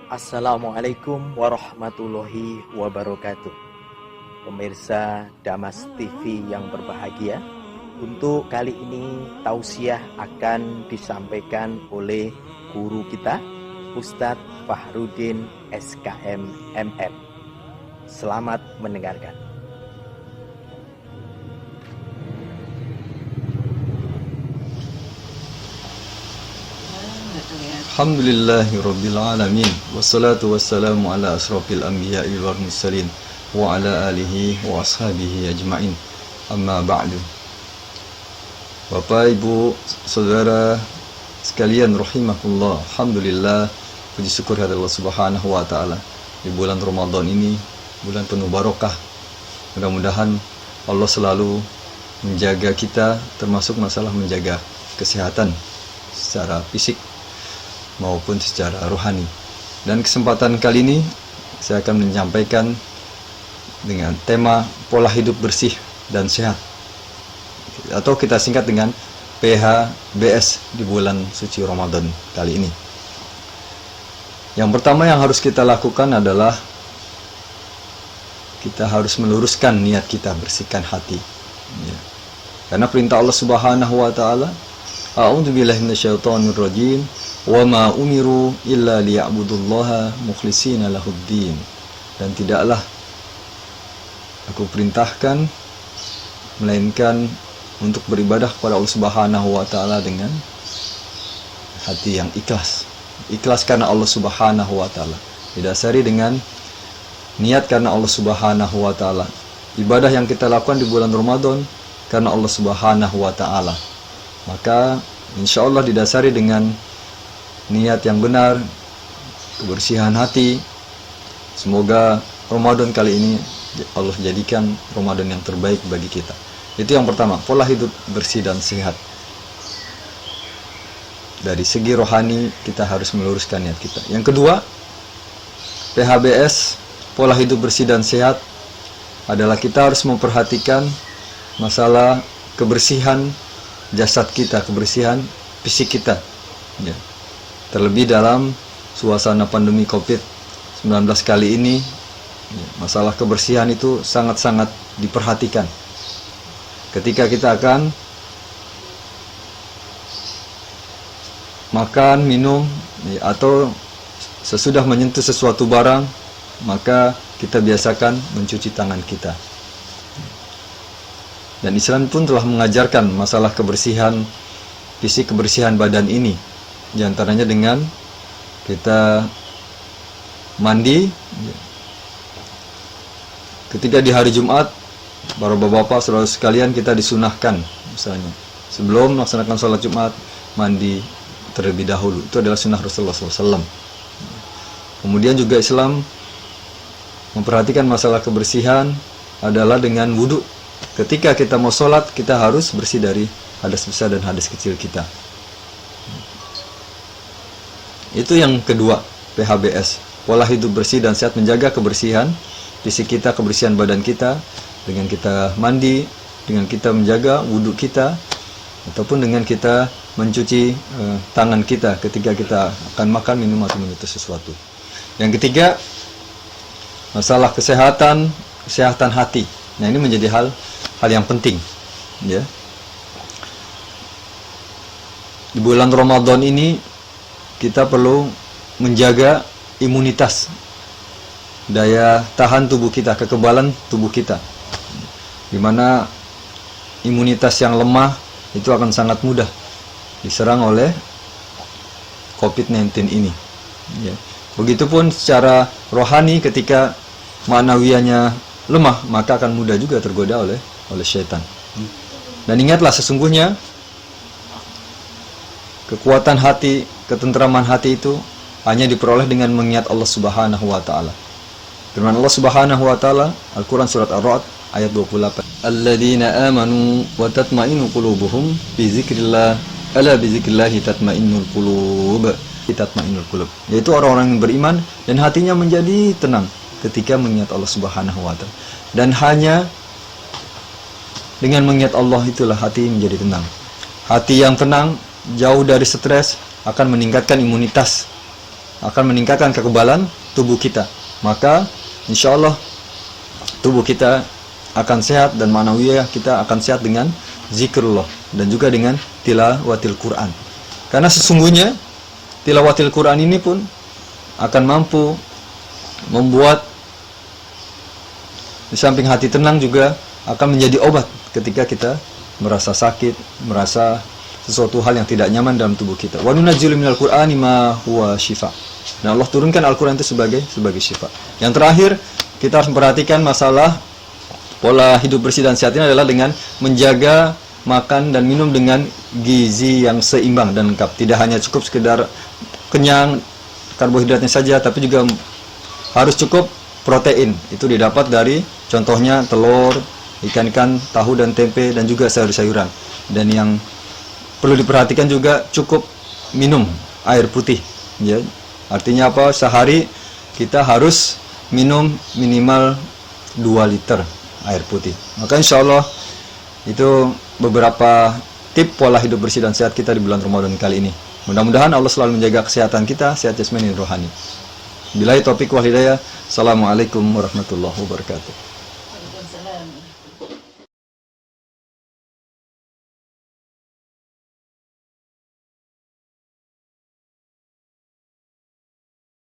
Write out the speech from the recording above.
Assalamualaikum warahmatullahi wabarakatuh. Pemirsa Damas TV yang berbahagia, untuk kali ini tausiah akan disampaikan oleh guru kita, Ustadz Fahrudin SKM MM. Selamat mendengarkan. Alhamdulillahirabbil alamin wassalatu wassalamu ala asrofil anbiya'i wal mursalin wa ala alihi wa ashabihi ajmain. Amma ba'du. Bapak, Ibu, Saudara sekalian rahimakumullah. Alhamdulillah, puji syukur kepada Allah Subhanahu wa taala. Di bulan Ramadan ini, bulan penuh barokah. Mudah-mudahan Allah selalu menjaga kita, termasuk masalah menjaga kesehatan secara fisik maupun secara rohani. Dan kesempatan kali ini saya akan menyampaikan dengan tema pola hidup bersih dan sehat, atau kita singkat dengan PHBS di bulan suci Ramadan kali ini. Yang pertama yang harus kita lakukan adalah kita harus meluruskan niat kita, bersihkan hati ya. Karena perintah Allah Subhanahu wa taala, a'udzubillahi minasyaitonirrajim, wa ma umiru illa liya'budullaha mukhlishina lahuddin. Dan tidaklah aku perintahkan melainkan untuk beribadah kepada Allah Subhanahu wa taala dengan hati yang ikhlas. Ikhlas karena Allah Subhanahu wa taala, didasari dengan niat karena Allah Subhanahu wa taala. Ibadah yang kita lakukan di bulan Ramadan karena Allah Subhanahu wa taala, maka insyaallah didasari dengan niat yang benar, kebersihan hati. Semoga Ramadan kali ini Allah jadikan Ramadan yang terbaik bagi kita. Itu yang pertama, pola hidup bersih dan sehat. Dari segi rohani kita harus meluruskan niat kita. Yang kedua, PHBS, pola hidup bersih dan sehat, adalah kita harus memperhatikan masalah kebersihan jasad kita, kebersihan fisik kita ya. Terlebih dalam suasana pandemi COVID-19 kali ini, masalah kebersihan itu sangat-sangat diperhatikan. Ketika kita akan makan, minum, atau sesudah menyentuh sesuatu barang, maka kita biasakan mencuci tangan kita. Dan Islam pun telah mengajarkan masalah kebersihan fisik, kebersihan badan ini. Di antaranya dengan kita mandi ketika di hari Jumat. Para bapak-bapak, saudara sekalian, kita disunahkan misalnya sebelum melaksanakan sholat Jumat mandi terlebih dahulu. Itu adalah sunnah Rasulullah SAW. Kemudian juga Islam memperhatikan masalah kebersihan adalah dengan wudhu. Ketika kita mau sholat, kita harus bersih dari hadas besar dan hadas kecil kita. Itu yang kedua, PHBS, pola hidup bersih dan sehat, menjaga kebersihan fisik kita, kebersihan badan kita, dengan kita mandi, dengan kita menjaga wudhu kita, ataupun dengan kita mencuci tangan kita ketika kita akan makan, minum, atau menyentuh sesuatu. Yang ketiga, masalah kesehatan hati. Nah, ini menjadi hal yang penting ya. Di bulan Ramadan ini kita perlu menjaga imunitas, daya tahan tubuh kita, kekebalan tubuh kita, di mana imunitas yang lemah itu akan sangat mudah diserang oleh COVID-19 ini ya. Begitupun secara rohani, ketika ma'nawiyahnya lemah, maka akan mudah juga tergoda oleh syaitan. Dan ingatlah, sesungguhnya kekuatan hati, ketentraman hati itu hanya diperoleh dengan mengingat Allah Subhanahu wa taala. Firman Allah Subhanahu wa taala, Al-Qur'an surat Ar-Ra'd ayat 28. Alladzina amanu wa tatma'innu qulubuhum bi dzikrillah, ala bi dzikrillah tatma'innul qulub. Tatma'innul qulub, yaitu orang-orang yang beriman dan hatinya menjadi tenang ketika mengingat Allah Subhanahu wa taala. Dan hanya dengan mengingat Allah itulah hati menjadi tenang. Hati yang tenang, jauh dari stres, akan meningkatkan imunitas akan meningkatkan kekebalan tubuh kita. Maka insya Allah tubuh kita akan sehat dan ma'nawiyah kita akan sehat dengan zikrullah dan juga dengan tilawatil Quran. Karena sesungguhnya tilawatil Quran ini pun akan mampu membuat di samping hati tenang juga akan menjadi obat ketika kita merasa sakit, merasa sesuatu hal yang tidak nyaman dalam tubuh kita. Wa nunazzilu minal Qur'ani ma huwa syifa. Dan Allah turunkan Al-Qur'an itu sebagai syifa. Yang terakhir, kita harus memperhatikan masalah pola hidup bersih dan sehat ini adalah dengan menjaga makan dan minum dengan gizi yang seimbang dan lengkap. Tidak hanya cukup sekedar kenyang karbohidratnya saja, tapi juga harus cukup protein. Itu didapat dari contohnya telur, ikan-ikan, tahu dan tempe, dan juga sayur-sayuran. Dan yang perlu diperhatikan juga cukup minum air putih. Ya. Artinya apa? Sehari kita harus minum minimal 2 liter air putih. Maka insya Allah itu beberapa tip pola hidup bersih dan sehat kita di bulan Ramadan kali ini. Mudah-mudahan Allah selalu menjaga kesehatan kita, sehat jasmani dan rohani. Billahi taufiq wal hidayah. Assalamualaikum warahmatullahi wabarakatuh.